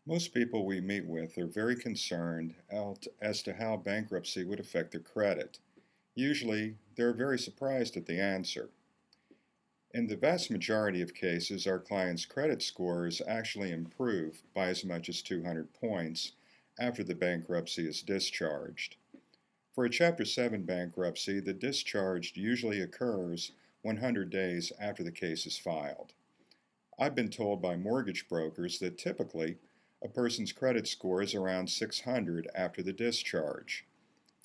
Most people we meet with are very concerned as to how bankruptcy would affect their credit. Usually, they're very surprised at the answer. In the vast majority of cases, our clients' credit scores actually improve by as much as 200 points after the bankruptcy is discharged. For a Chapter 7 bankruptcy, the discharge usually occurs 100 days after the case is filed. I've been told by mortgage brokers that typically a person's credit score is around 600 after the discharge.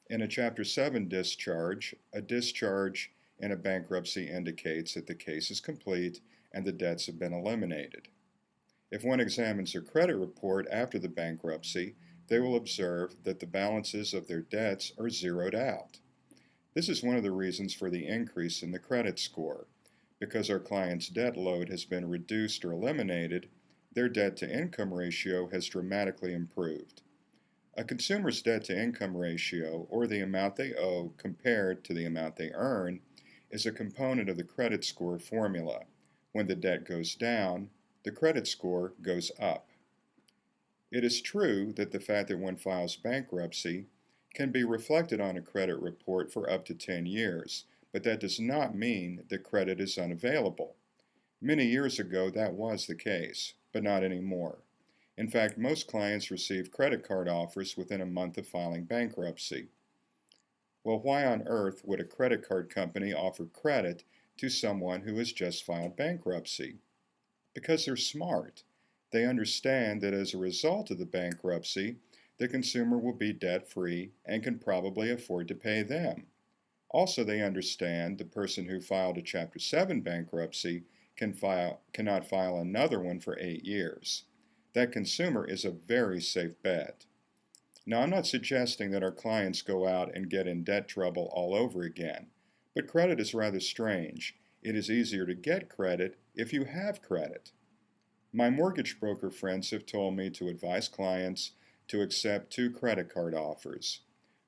In a Chapter 7 discharge, a discharge in a bankruptcy indicates that the case is complete and the debts have been eliminated. If one examines their credit report after the bankruptcy, they will observe that the balances of their debts are zeroed out. This is one of the reasons for the increase in the credit score. Because our client's debt load has been reduced or eliminated, their debt-to-income ratio has dramatically improved. A consumer's debt-to-income ratio, or the amount they owe compared to the amount they earn, is a component of the credit score formula. When the debt goes down, the credit score goes up. It is true that the fact that one files bankruptcy can be reflected on a credit report for up to 10 years, but that does not mean that credit is unavailable. Many years ago that was the case, but not anymore. In fact, most clients receive credit card offers within a month of filing bankruptcy. Well, why on earth would a credit card company offer credit to someone who has just filed bankruptcy? Because they're smart. They understand that as a result of the bankruptcy, the consumer will be debt-free and can probably afford to pay them. Also, they understand the person who filed a Chapter 7 bankruptcy cannot file another one for 8 years. That consumer is a very safe bet. Now, I'm not suggesting that our clients go out and get in debt trouble all over again, but credit is rather strange. It is easier to get credit if you have credit. My mortgage broker friends have told me to advise clients to accept 2 credit card offers.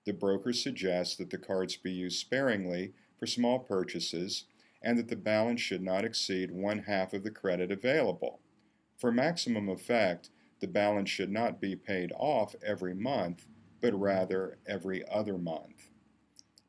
The broker suggests that the cards be used sparingly for small purchases and that the balance should not exceed 1/2 of the credit available. For maximum effect, the balance should not be paid off every month, but rather every other month.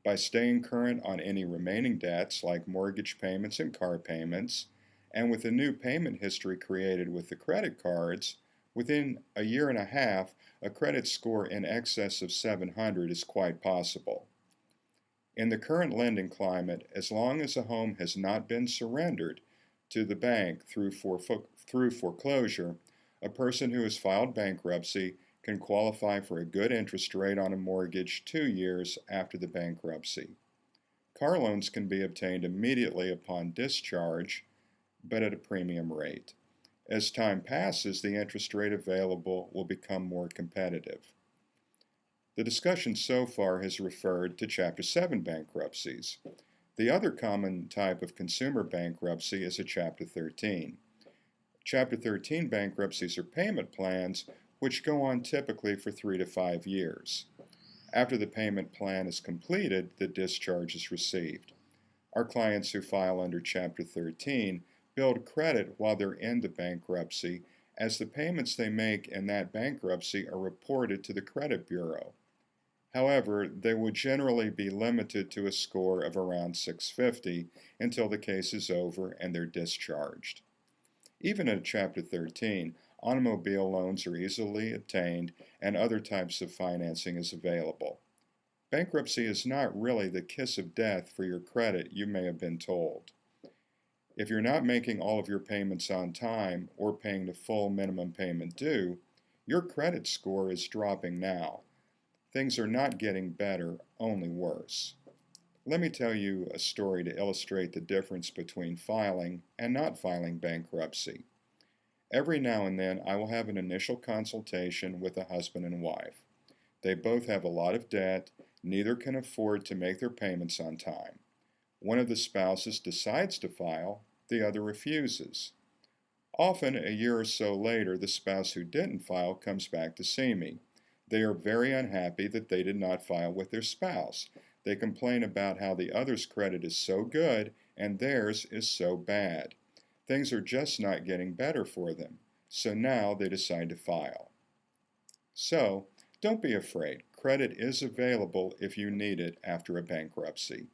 By staying current on any remaining debts like mortgage payments and car payments, and with a new payment history created with the credit cards, within a year and a half, a credit score in excess of 700 is quite possible. In the current lending climate, as long as a home has not been surrendered to the bank through foreclosure, a person who has filed bankruptcy can qualify for a good interest rate on a mortgage 2 years after the bankruptcy. Car loans can be obtained immediately upon discharge, but at a premium rate. As time passes, the interest rate available will become more competitive. The discussion so far has referred to Chapter 7 bankruptcies. The other common type of consumer bankruptcy is a Chapter 13. Chapter 13 bankruptcies are payment plans which go on typically for 3 to 5 years. After the payment plan is completed, the discharge is received. Our clients who file under Chapter 13 build credit while they're in the bankruptcy, as the payments they make in that bankruptcy are reported to the credit bureau. However, they would generally be limited to a score of around 650 until the case is over and they're discharged. Even in Chapter 13, automobile loans are easily obtained and other types of financing is available. Bankruptcy is not really the kiss of death for your credit you may have been told. If you're not making all of your payments on time or paying the full minimum payment due, your credit score is dropping now. Things are not getting better, only worse. Let me tell you a story to illustrate the difference between filing and not filing bankruptcy. Every now and then I will have an initial consultation with a husband and wife. They both have a lot of debt, neither can afford to make their payments on time. One of the spouses decides to file, the other refuses. Often, a year or so later, the spouse who didn't file comes back to see me. They are very unhappy that they did not file with their spouse. They complain about how the other's credit is so good and theirs is so bad. Things are just not getting better for them, so now they decide to file. So, don't be afraid. Credit is available if you need it after a bankruptcy.